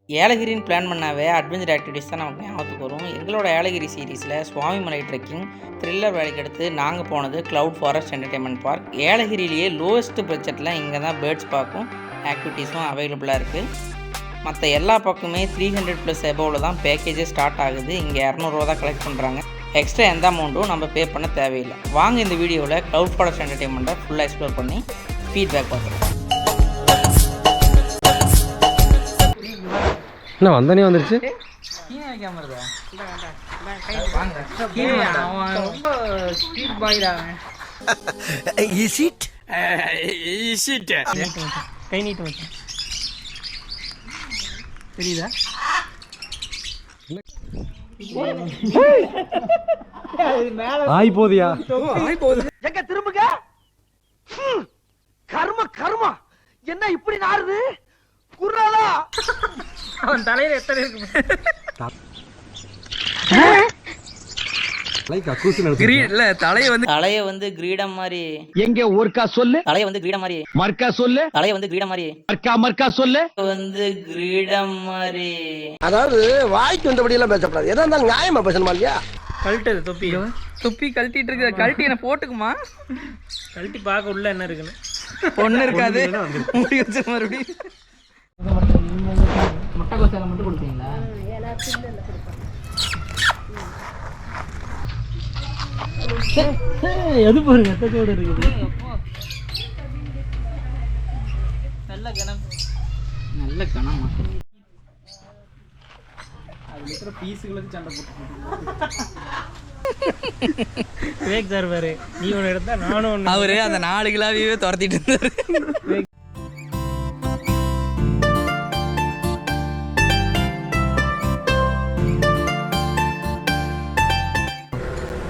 ஏலகிரின்னு plan பண்ணாவே adventure activities தான் நமக்கு ஞாபகத்துக்கு வரும். எங்களோட ஏலகிரி சீரீஸில் சுவாமிமலை ட்ரெக்கிங் த்ரில்லர் வேலைக்கு அடுத்து நாங்கள் போனது க்ளவுட் ஃபாரஸ்ட் என்டர்டெயின்மெண்ட் பார்க். ஏலகிரியிலேயே லோவஸ்ட் பட்ஜெட்டில் இங்கே தான் பேர்ட்ஸ் பார்க்கும் ஆக்டிவிட்டீஸும் அவைலபிளாக இருக்குது. மற்ற எல்லா பக்கமே 300+ எபோவில் தான் பேக்கேஜே ஸ்டார்ட் ஆகுது. இங்கே 200 தான் கலெக்ட் பண்ணுறாங்க. எக்ஸ்ட்ரா எந்த அமௌண்ட்டும் நம்ம பே பண்ண தேவையில்லை. வாங்க இந்த வீடியோவில் க்ளவுட் ஃபாரஸ்ட் என்டர்டெயின்மெண்ட்டை ஃபுல்லாக எக்ஸ்ப்ளோர் பண்ணி ஃபீட்பேக் பார்க்குறோம். என்ன வந்தனே வந்துருச்சு. கை நீட்டு வச்சு தெரியுதா? ஆய் போதியா எங்க திரும்புங்க. கர்ம கர்மா என்ன இப்படி நாறுது? குர்ராலா அவன் தலையில எத்தனை இருக்கு? தலையை வந்து கிரீடம் மாதிரி. எங்க ஒர்க்கா சொல்லு. தலையை வந்து கிரீடம் மாதிரி. மர்க்கா சொல்லு. தலையை வந்து கிரீடம் மாதிரி. மர்க்கா சொல்லு. வந்து கிரீடம் மாதிரி. அதாவது வாய்க்கு வந்தபடி எல்லாம் பேசக்கூடாது. எதா இருந்தாலும் நியாயமா பேசணுமா இல்லையா? கழட்டுது தொப்பி. தொப்பி கழட்டிட்டு இருக்கு. கழட்டி என்ன போட்டுக்குமா? கழட்டி பார்க்க உள்ள என்ன இருக்குன்னு ஒண்ணு இருக்காது. மூடி வச்சு மறுபடியும் முட்டைக்கோசால மட்டும் கொடுப்பீங்களா? எது பாருங்க எத்தோடு இருக்குது. நல்ல கணம். நல்ல கணமா. அது இருக்கிற பீஸுகளுக்கு சண்டை போட்டு விவேக் சார் பாரு, நீ ஒன்று எடுத்தா நானும் ஒன்று. அவரு அந்த 4 கிலோவையே துரத்திட்டு இருந்தாரு.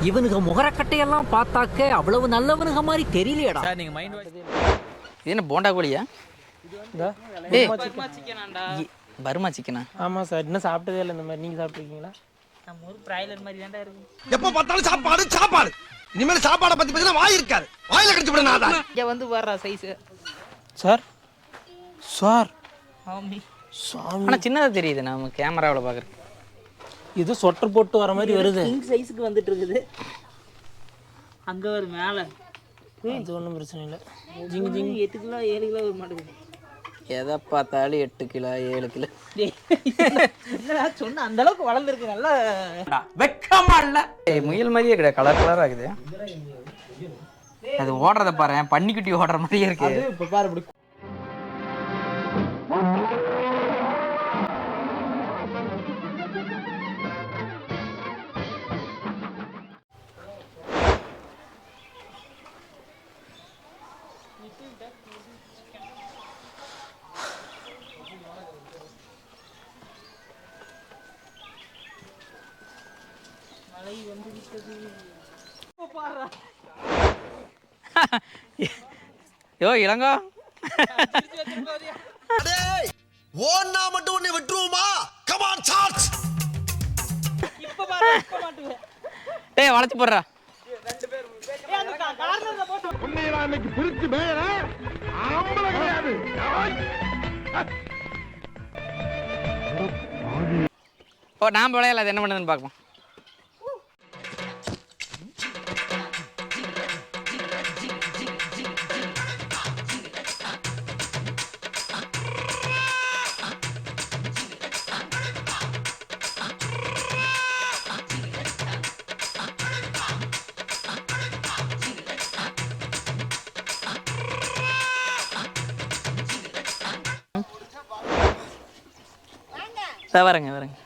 இவனுக்கு முகரக்கட்டையெல்லாம் பார்த்தாக்க அவ்வளவு நல்லவனுங்க மாதிரி தெரியலையடா. சார் நீங்க மைண்ட் வாஷ் இது என்ன போண்டா கோழியா? பர்மா சிக்கனா? ஆமாம் சார், இன்னும் சாப்பிட்டதே இல்லை இந்த மாதிரி. நீங்கள் சாப்பிட்ருக்கீங்களா? நம்ம ஒரு பிராய்லர் மாதிரி தான்டா இருக்கு. எப்ப பார்த்தாலும் சாப்பாடு சாப்பாடு. இனிமேல் சாப்பாடை பத்தி பேசினா வாய் இருக்காது. வாயில கடிச்சு விட நான். இங்க வந்து வர்ற சைஸ் சார். சார் சாமி சாமி ஆனா சின்னதா தெரியுது நம்ம கேமராவில் பார்க்குறேன். இது சொட்டர் போட்டு வர மாதிரி வருது. கிங் சைஸுக்கு வந்துட்டு இருக்குது. அங்கே ஒரு மேலே அது ஒன்றும் பிரச்சனை இல்லை. ஜிங் ஜிங் 8 கிலோ 7 கிலோ வர மாட்டேங்குது. எதை பார்த்தாலும் 8 கிலோ 7 கிலோ. என்னடா சொன்ன அந்த அளவுக்கு வளர்ந்துருக்கு. நல்லா வெக்கமா இல்லை. முயல் மாதிரியே கிடையாது, கலர் கலராக இருக்குது. அது ஓடுறத பாரு, பன்னிக்குட்டி ஓடுற மாதிரியே இருக்கு. இப்போ பாரு இப்படி. யோ இளங்கோ, ஓன்னா மட்டும் உன்னை விட்டுருவோமா? Come on charge. இப்ப பாரு, இப்ப மாட்டுவே. டேய் வளைச்சு போடுறா. உன்னை நான் இன்னைக்கு பிரிச்சு மேயறேன். ஆம்பள கிடையாது. ஓ நான் விளையாடல, அது என்ன பண்ணுதுன்னு பார்ப்போம். வரங்க வரங்க.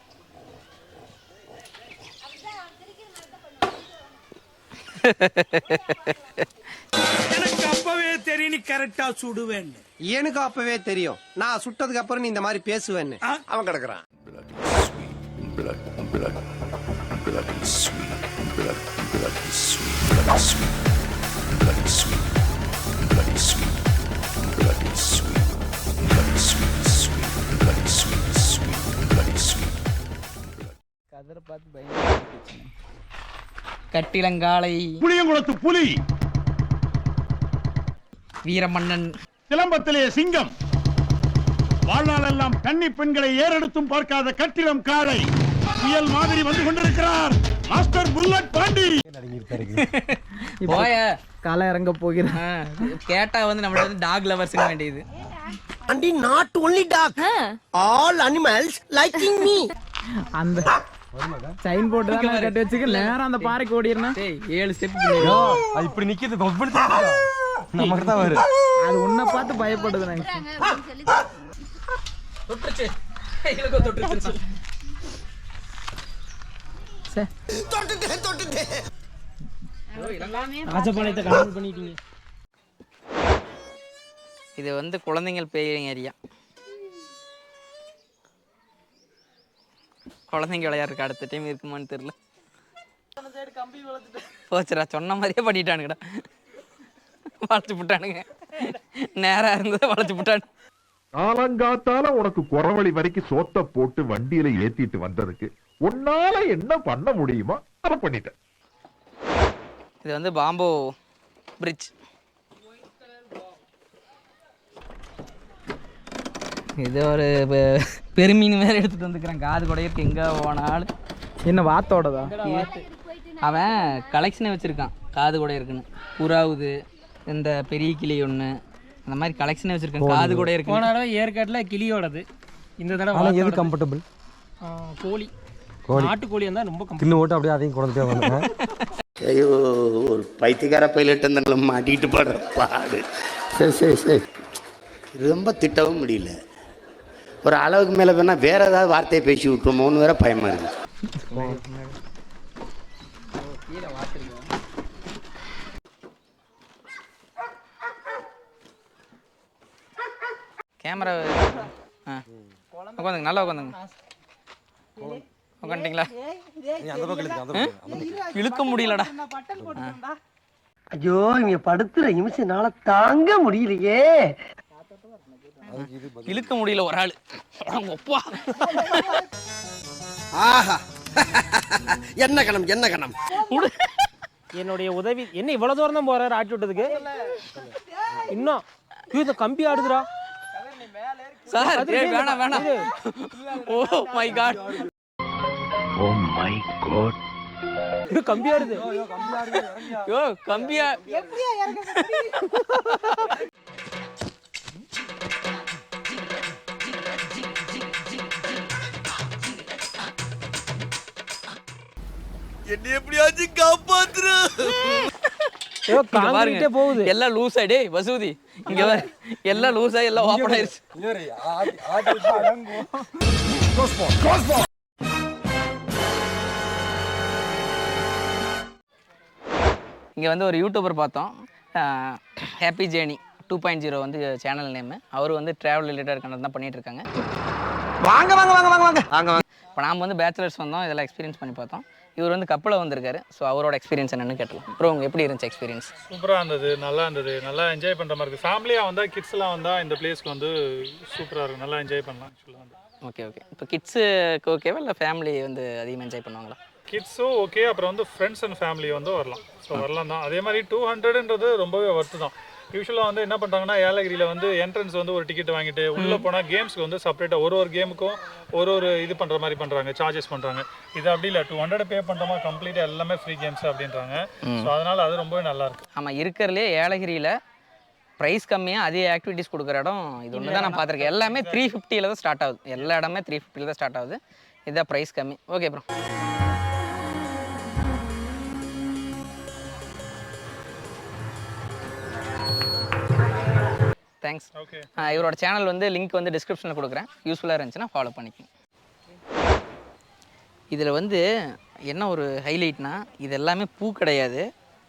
எனக்கு அப்பவே தெரியும் நீ கரெக்டா சுடுவேன். எனக்கு அப்பவே தெரியும் நான் சுட்டதுக்கு அப்புறம் நீ இந்த மாதிரி பேசுவேன்னு. அவன் கிடக்குறான். கதரை பார்த்து பயந்து கட்டிலங்காலை புளியங்குளத்து புலி, வீரமன்னன் சிலம்பத்திலே சிங்கம், வாழ்நாளெல்லாம் கன்னி பெண்களை ஏறெடுத்தும் பார்க்காத கட்டிடம் காரை புயல் மாதிரி வந்து கொண்டிருக்கிறார் மாஸ்டர் புல்லட் பாண்டி. போய களை இறங்க போகிறேன். கேட்டா வந்து நம்மள வந்து டாக் லவர்ஸ்ங்க வேண்டியது. And not only dog all animals liking me. அந்த சைன் போட்டு தான் கட்டி வச்சுக்க நேரம் அந்த பாறைக்கு ஓடிறனா. டேய் 7 ஸ்டெப் அது இப்படி நிக்குது பப்படி நமக்கு தான் வரும். அது உன்னை பார்த்து பயப்படுது. நான் தொட்டுச்சு. கையிலக்கு தொட்டுச்சு. ராஜபாளையத்தை கண்ட்ரோல் பண்ணிட்டீங்க. இது வந்து குழந்தைங்கள் பேயிங் ஏரியா. குழந்தைங்க விளையாடுறதுக்கு அடுத்த டைம் இருக்குமான்னு தெரியல. போச்சுடா, சொன்ன மாதிரியே பண்ணிட்டானுங்கடா. வளைச்சு விட்டானுங்க. நேரா இருந்ததை வளைச்சு விட்டானு. காலங்காத்தால உனக்கு குறவழி வரைக்கும் சோத்த போட்டு வண்டியில ஏத்திட்டு வந்ததுக்கு உன்னால என்ன பண்ண முடியுமோ அதை பண்ணிட்டேன். இது வந்து பாம்போ பிரிட்ஜ். இது ஒரு பெருமீன் வேற எடுத்துட்டு வந்துக்கிறேன். காது கூட இருக்கு எங்க போனாலும். என்ன வாத்தோடதா? அவன் கலெக்ஷனே வச்சிருக்கான். காது கூட இருக்குன்னு புறாவுது, இந்த பெரிய கிளி ஒன்று, அந்த மாதிரி கலெக்ஷனே வச்சிருக்கான். காது கூட இருக்கு. போன தடவை ஏற்காட்டில் கிளியோடது, இந்த தடவை எது கம்ஃபர்டபுள்? கோழி. நாட்டுக்கோழி இருந்தால் ரொம்ப தின்னு ஓட்டு அப்படியே அதையும் குழந்தைட்டே வந்தேன். ஐயோ, ஒரு பைத்தியக்கார பைலட் அந்த மாட்டிக்கிட்டு படுற பாடு. சரி சரி சரி, ரொம்ப திட்டவும் முடியல. ஒரு அளவுக்கு மேலே வேணால் வேற ஏதாவது வார்த்தையை பேசி விட்டுருமோன்னு வேற பயமா இருக்கு. கேமரா உட்காந்துங்க, நல்லா உட்காந்துங்க. உட்காந்துட்டீங்களா? இழுக்க முடியலடா. ஐயோ, இங்க படுத்துற நிமிஷம்னால தாங்க முடியலையே. இழுக்க முடியல ஒரு ஆள். ஒப்பா. ஆஹா, என்ன கணம் என்ன கணம். என்னுடைய உதவி என்ன இவ்வளவு தூரம் தான் போறாரு ஆட்டி விட்டதுக்கு. இன்னும் இந்த கம்பி ஆடுதுடா சார். வேணாம் வேணாம். Oh my god. Oh my god, கம்பி ஆடுது. யோ கம்பியா. என்ன எப்படியாச்சும் காப்பாத்துற. போகுது எல்லாம் லூசா. டே வசூதி இங்க வேற எல்லாம் லூசா, எல்லாம் ஓபன் ஆயிருச்சு. இங்கே வந்து ஒரு யூடியூபர் பார்த்தோம், ஹாப்பி ஜேர்னி 2.0 வந்து சேனல் நேமு. அவர் வந்து ட்ராவல் ரிலேட்டட் கண்டென்ட் தான் பண்ணிட்டு இருக்காங்க. வாங்க வாங்க வாங்க வாங்க வாங்க வாங்க வாங்க. இப்போ நாம் வந்து பேச்சுலர்ஸ் வந்தோம், இதெல்லாம் எக்ஸ்பீரியன்ஸ் பண்ணி பார்த்தோம். இவர் வந்து கப்பலில் வந்திருக்காரு. ஸோ அவரோட எக்ஸ்பீரியன்ஸ் என்னன்னு கேட்டலாம். அப்புறம் உங்க எப்படி இருந்துச்சு எக்ஸ்பீரியன்ஸ்? சூப்பராக இருந்தது, நல்லா என்ஜாய் பண்ணுற மாதிரி இருக்குது. ஃபேமிலியாக வந்தால் கிட்ஸ்லாம் வந்தால் இந்த பிளேஸ்க்கு வந்து சூப்பராக இருக்கும், நல்லா என்ஜாய் பண்ணலாம் ஆக்சுவலாக வந்து. Okay okay. இப்போ கிட்ஸுக்கு ஓகேவா இல்லை ஃபேமிலி வந்து அதிகமாக என்ஜாய் பண்ணுவாங்களா? கிட்ஸும் ஓகே, அப்புறம் வந்து ஃப்ரெண்ட்ஸ் அண்ட் ஃபேமிலி வந்து வரலாம். ஸோ வரலாம் தான். அதே மாதிரி 200ன்றது ரொம்பவே ஒர்த்து தான். யூஸ்வலாக வந்து என்ன பண்ணுறாங்கன்னா, ஏலகிரியில் வந்து என்ட்ரன்ஸ் வந்து ஒரு டிக்கெட் வாங்கிட்டு உள்ளே போனால் கேம்ஸ்க்கு வந்து செப்பரேட்டாக ஒரு கேமுக்கும் ஒரு இது பண்ணுற மாதிரி பண்ணுறாங்க, சார்ஜஸ் பண்ணுறாங்க. இது அப்படி இல்லை, 200 பே பண்ணுறோமா கம்ப்ளீட்டாக எல்லாமே ஃப்ரீ கேம்ஸ் அப்படின்றாங்க. ஸோ அதனால் அது ரொம்பவே நல்லாயிருக்கு. ஆமாம், இருக்கிறதுலே ஏலகிரியில் ப்ரைஸ் கம்மியாக அதே ஆக்டிவிட்டீஸ் கொடுக்குற இடம் இது ஒன்று தான் நான் பார்த்துருக்கேன். எல்லாமே 350 தான் ஸ்டார்ட் ஆகுது. எல்லா இடமே 350 தான் ஸ்டார்ட் ஆகுது. இதுதான் ப்ரைஸ் கம்மி. Okay bro. தேங்க்ஸ். ஓகே, இவரோட சேனல் வந்து லிங்க் வந்து டிஸ்கிரிப்ஷனில் கொடுக்குறேன். யூஸ்ஃபுல்லாக இருந்துச்சுன்னா ஃபாலோ பண்ணிக்கோங்க. இதில் வந்து என்ன ஒரு ஹைலைட்னா, இது எல்லாமே பூ கிடையாது,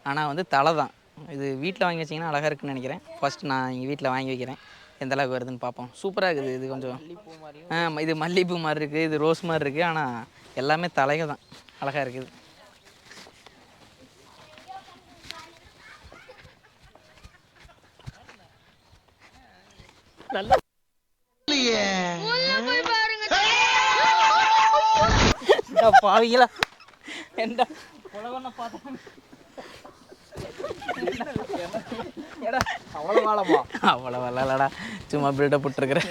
ஆனால் வந்து தலை தான். இது வீட்டில் வாங்கி வச்சிங்கன்னா அழகாக இருக்குன்னு நினைக்கிறேன். ஃபஸ்ட்டு நான் இங்கே வீட்டில் வாங்கி வைக்கிறேன், எந்த அளவுக்கு வருதுன்னு பார்ப்போம். சூப்பராக இருக்குது. இது கொஞ்சம் இது மல்லிகைப்பூ மாதிரி இருக்குது, இது ரோஸ் மாதிரி இருக்குது, ஆனால் எல்லாமே தலைக தான், அழகாக இருக்குது. பாவிங்களா என்ன அவ்வளோ வாழமா? அவ்வளோ வரலடா, சும்மா பில்டப் போட்டுருக்குறேன்.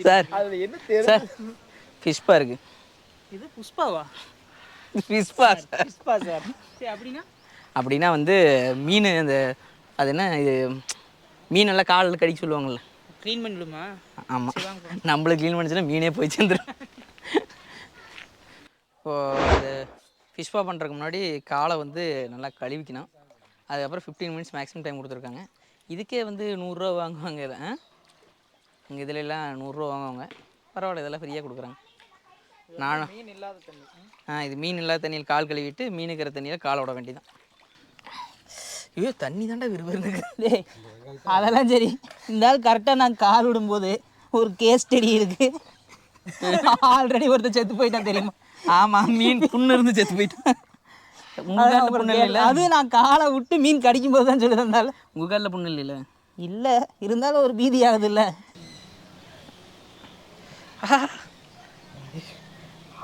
சார் அதுல என்ன தெரியும்? சார் ஃபிஷ்பா இருக்கு. இது புஷ்பாவா? ஃபிஷ்பா புஷ்பா சார். சரி அப்படின்னா அப்படின்னா வந்து மீன் அந்த அது என்ன இது மீனெல்லாம் காலில் கடிக்க சொல்லுவாங்கள்ல. க்ளீன் பண்ணிவிடுமா? ஆமாம், நம்மளுக்கு க்ளீன் பண்ணிச்சுன்னா மீனே போய் சேர்ந்துடும். இப்போது அந்த ஃபிஷ்பா பண்ணுறதுக்கு முன்னாடி காலை வந்து நல்லா கழுவிக்கணும். அதுக்கப்புறம் 15 மினிட்ஸ் மேக்ஸிமம் டைம் கொடுத்துருக்காங்க. இதுக்கே வந்து 100 ரூபா வாங்குவாங்க. இதை இங்கே இதில் எல்லாம் 100 ரூபா வாங்குவாங்க. பரவாயில்ல, இதெல்லாம் ஃப்ரீயாக கொடுக்குறாங்க. நானும் மீன் இல்லாத தண்ணி. இது மீன் இல்லாத தண்ணியில் கால் கழுவிட்டு மீன் இருக்கிற தண்ணியில் காலை விட வேண்டியதான். ஐயோ தண்ணி தாண்டா விரும்புறது. அதெல்லாம் சரி, இருந்தாலும் கரெக்டாக நான் கால் விடும்போது ஒரு கேஸ் ஸ்டடி இருக்கு. ஆல்ரெடி ஒருத்தர் செத்து போயிட்டான் தெரியுமா? ஆமாம், மீன் புண்ணு இருந்து செத்து போயிட்டான். உங்கள் புண்ணு இல்லை? அது நான் காலை விட்டு மீன் கடிக்கும் போது தான் சொல்லி தந்தாலும். உங்கள் காலில் புண்ணு இல்லைல்ல? இல்லை, இருந்தாலும் ஒரு பீதி ஆகுது இல்லை?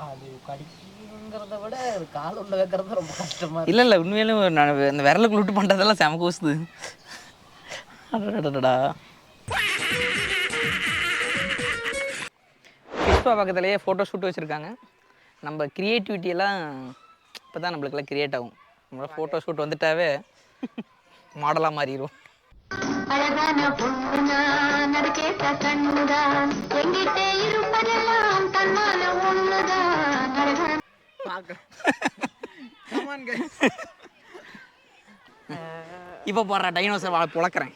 அது கடிக்கிறத விட கால் உள்ள வைக்கிறது ரொம்ப கஷ்டமாக. இல்லை உண்மையிலும் இந்த விரலுக்குள்ள விட்டு பண்ணுறதெல்லாம் செம கூசுது. அடடடா. புஷ்பா பக்கத்துலேயே ஃபோட்டோ ஷூட் வச்சுருக்காங்க. நம்ம க்ரியேட்டிவிட்டியெல்லாம் இப்போ தான் நம்மளுக்கெல்லாம் க்ரியேட் ஆகும். நம்மளோட ஃபோட்டோ ஷூட் வந்துட்டாவே மாடலாக மாறிடுவோம். அழகான பொண்ணுதான் அது கேட்ட கண்ணுதான் எங்கிட்ட இருப்பதெல்லாம் தன்மான ஒண்ணுதான் அழகான இப்போ போடுற டைனோசர் புழக்கிறேன்.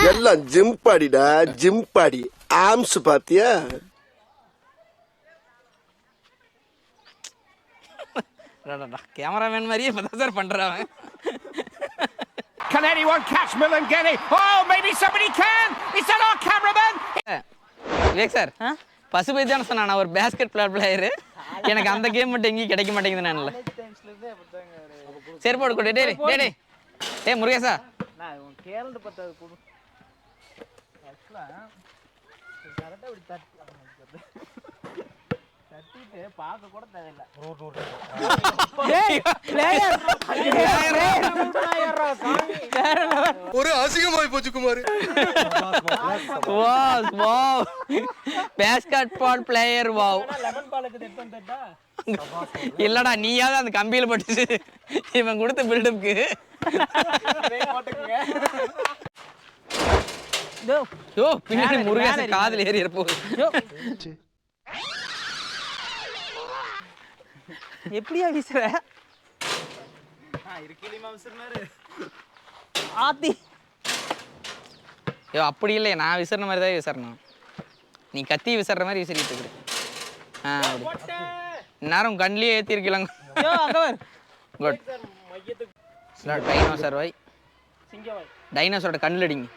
எல்லாம் ஜிம் பாடிடா, ஜிம் பாடி. ஆம்ஸ் பாத்தியா? கேமராமேன் மாதிரியே இப்போ தான் சார் பண்ணுறாங்க. Can anyone catch Milangeni? Oh, maybe somebody can. It's an our cameraman. Vivek sir, Pasupathi தானே சொன்னா ஒரு பேஸ்கெட் பிளேயரு. எனக்கு அந்த கேம் மட்டும் எங்கேயும் கிடைக்க மாட்டேங்குது. நான் சரி போடு கொடு. டே முருகேசா, கேரள பத்தாது போடு. கரெக்டாக இப்படி தட்டிட்டு பார்க்க கூட தேவையில்லை. ஒரு அசிங்கமாய் போச்சு Kumar. Basketball player. Wow. Lemon பாலுக்கு தெப்பம் தட்டா இல்லடா, நீயாவது அந்த கம்பியில் பட்டுச்சு இவன் கொடுத்த பில்டப்க்கு. யோ பின்னாடி முருகேசன் காதில் ஏறி இருப்போம். எப்படியா வீசுற? ஆத்தி. யோ அப்படி இல்லை, நான் விசிற மாதிரி தான் விசிறணும். நீ கத்தி விசிற மாதிரி விசிறிட்டு இருக்கு. நேரம் கண்ணிலே ஏற்றிருக்கலாங்க. குட். டைனோசர் வாய், டைனோசரோட கண்ணில் அடிங்க.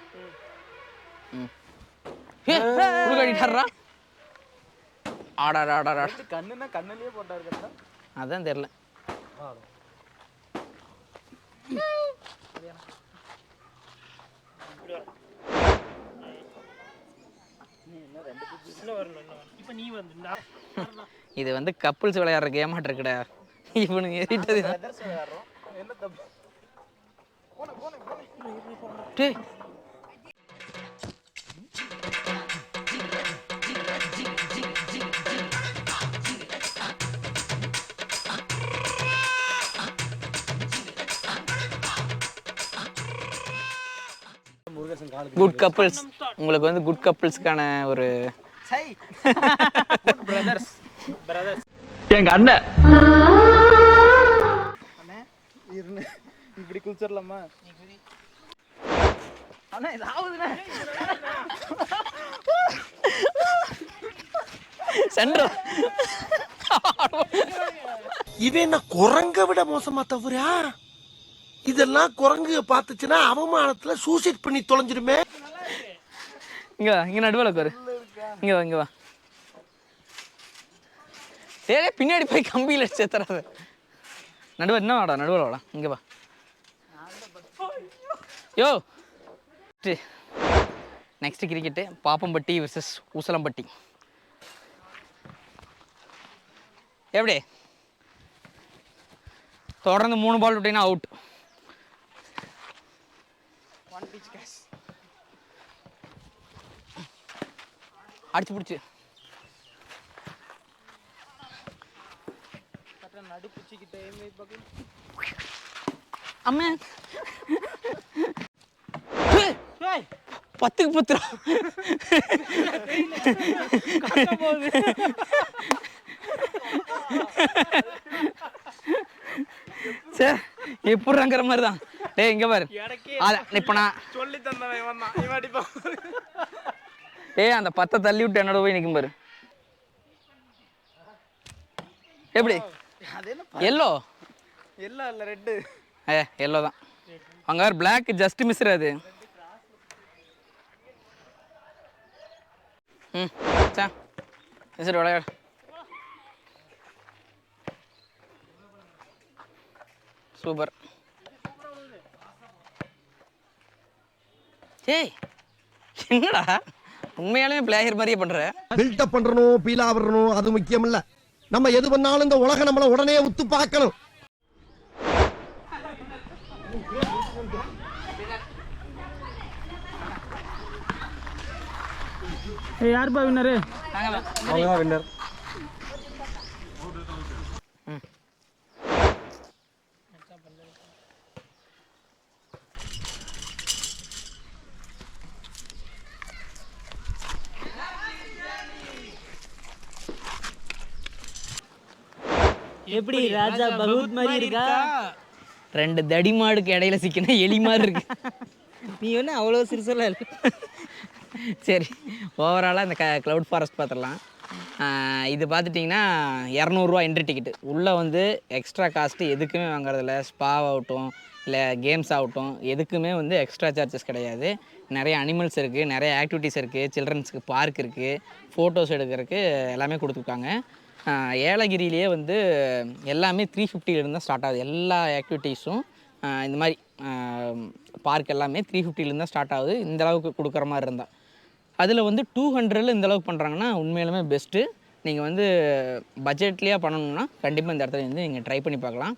கட்டிட்டாரா? ஆடாடா. கண்ணுன்னா கண்ணுலயே போட்டாரு. அதான் தெரியல. இது வந்து கப்புள்ஸ் விளையாடுற கேமாட்டு இருக்குடா. இவனுங்க ஏறிட்டது. Good couples. உங்களுக்கு வந்து குட் கப்புள்ஸ்க்கான ஒரு பிரதர்ஸ் எங்க அண்ணன் இப்படி குளிச்சிடலாமா? அண்ணா இது ஆகுதுண்ணே. சென்றோ இவன் என்ன குரங்க விட மோசமா தவறா? இதெல்லாம் குரங்கு பார்த்துச்சுன்னா அவமானத்துல சூசைட் பண்ணி தொலைஞ்சிருமே. இங்க நடுவில் உட்காரு. இங்க வா. சரி பின்னாடி போய் கம்பியில் அடிச்சு தராது. நடுவில் என்ன வாடா, நடுவில் வாடா. இங்க வா. யோ நெக்ஸ்ட் கிரிக்கெட்டு பாப்பம்பட்டி வெர்சஸ் ஊசலம்பட்டி. எப்படி தொடர்ந்து 3 பால் விட்டீங்கன்னா அவுட். அடிச்சு பிடிச்சி அம்மா 10க்கு 10 சே எப்படிங்கிற மாதிரி தான். டேய் இங்க பாரு, இப்போ நான் சொல்லி தந்தவன் வந்தான் இவன் அடிப்பான். டேய் அந்த 10 தள்ளி விட்டு என்னோட போய் நிற்கும் பாரு. எப்படி எல்லோ எல்லோ இல்லை ரெட்டு. எல்லோ தான். அங்கே வேறு பிளாக் ஜஸ்ட் மிஸ்ஸர் அது. ம் சா சரி விளையாடு. சூப்பர். ஏய் என்னடா உண்மையாலுமே பிளேயர் மாதிரியே பண்ற. பில்டப் பண்றணும், பீலா வரணும், அது முக்கியம் இல்ல. நம்ம எது பண்ணாலும் இந்த உலகம் நம்மள உடனே உத்து பார்க்கணும். யாருப்பா வின்னரு? அவங்க வின்னர். எப்படி ராஜா பகவத் மாதிரி இருக்கா? 2 தடிமாடுக்கு இடையில சிக்கினா எலி மாதிரி இருக்கு. நீ ஒன்றும் அவ்வளோ சிறுசெல்லாம் இல்லை. சரி ஓவராலாக இந்த க்ளவுட் ஃபாரஸ்ட் பார்த்துடலாம். இது பார்த்துட்டிங்கன்னா 200 என்ட்ரி டிக்கெட்டு. உள்ளே வந்து எக்ஸ்ட்ரா காஸ்ட்டு எதுக்குமே வாங்குறதில்ல. ஸ்பா ஆகட்டும் இல்லை கேம்ஸ் ஆகட்டும் எதுக்குமே வந்து எக்ஸ்ட்ரா சார்ஜஸ் கிடையாது. நிறைய அனிமல்ஸ் இருக்குது, நிறைய ஆக்டிவிட்டீஸ் இருக்குது, சில்ட்ரன்ஸுக்கு பார்க் இருக்குது, ஃபோட்டோஸ் எடுக்கிறதுக்கு எல்லாமே கொடுத்துருக்காங்க. ஏலகிரியிலே வந்து எல்லாமே 350 தான் ஸ்டார்ட் ஆகுது. எல்லா ஆக்டிவிட்டீஸும் இந்த மாதிரி பார்க் எல்லாமே 350 தான் ஸ்டார்ட் ஆகுது. இந்த அளவுக்கு கொடுக்குற மாதிரி இருந்தால் அதில் வந்து 200 இந்த அளவுக்கு பண்ணுறாங்கன்னா உண்மையிலுமே பெஸ்ட்டு. நீங்கள் வந்து பட்ஜெட்லேயே பண்ணணுன்னா கண்டிப்பாக இந்த இடத்துல வந்து நீங்கள் ட்ரை பண்ணி பார்க்கலாம்.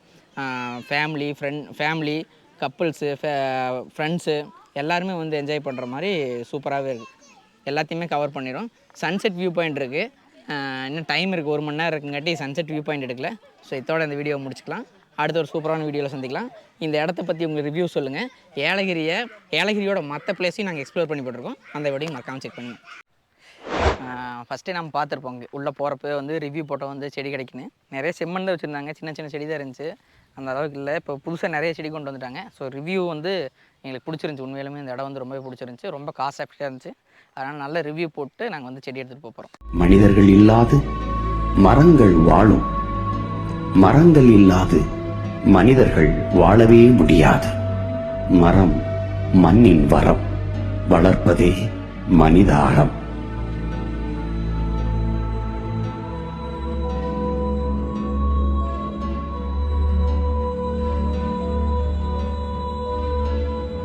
ஃபேமிலி கப்புள்ஸு ஃப்ரெண்ட்ஸு எல்லாருமே வந்து என்ஜாய் பண்ணுற மாதிரி சூப்பராகவே இருக்குது. எல்லாத்தையுமே கவர் பண்ணிடும். சன்செட் வியூ பாயிண்ட் இருக்குது. இன்னும் டைம் இருக்குது, 1 மணி நேரம் இருக்குங்காட்டி சன்செட் வியூ பாயிண்ட் எடுக்கல. ஸோ இதோட இந்த வீடியோவை முடிச்சுக்கலாம். அடுத்த ஒரு சூப்பரான வீடியோவில் சந்திக்கலாம். இந்த இடத்த பற்றி உங்கள் ரிவ்யூ சொல்லுங்கள். ஏலகிரியோட மற்ற பிளேஸையும் நாங்கள் எக்ஸ்ப்ளோர் பண்ணி போட்டிருக்கோம். அந்த வீடியோ மறக்காமல் செக் பண்ணுங்கள். ஃபஸ்ட்டே நம்ம பார்த்துருப்போம். உள்ளே போகிறப்ப வந்து ரிவ்யூ போட்டோம் வந்து செடி கிடைக்குன்னு. நிறைய செம்மண் தான் வச்சுருந்தாங்க, சின்ன சின்ன செடி தான் இருந்துச்சு. அந்த அளவுக்கு இல்லை. இப்போ புதுசாக நிறைய செடி கொண்டு வந்துட்டாங்க. ஸோ ரிவ்யூ வந்து எங்களுக்கு பிடிச்சிருந்துச்சி. உண்மையிலுமே இந்த இடம் வந்து ரொம்பவே பிடிச்சிருந்துச்சி. ரொம்ப காஸ்ட் எஃபெக்டாக இருந்துச்சு. அதனால் நல்ல ரிவ்யூ போட்டு நாங்கள் வந்து செடி எடுத்துகிட்டு போகிறோம். மனிதர்கள் இல்லாது மரங்கள் வாழும், மரங்கள் இல்லாது மனிதர்கள் வாழவே முடியாது. மரம் மண்ணின் வரம், வளர்ப்பதே மனித அறம்.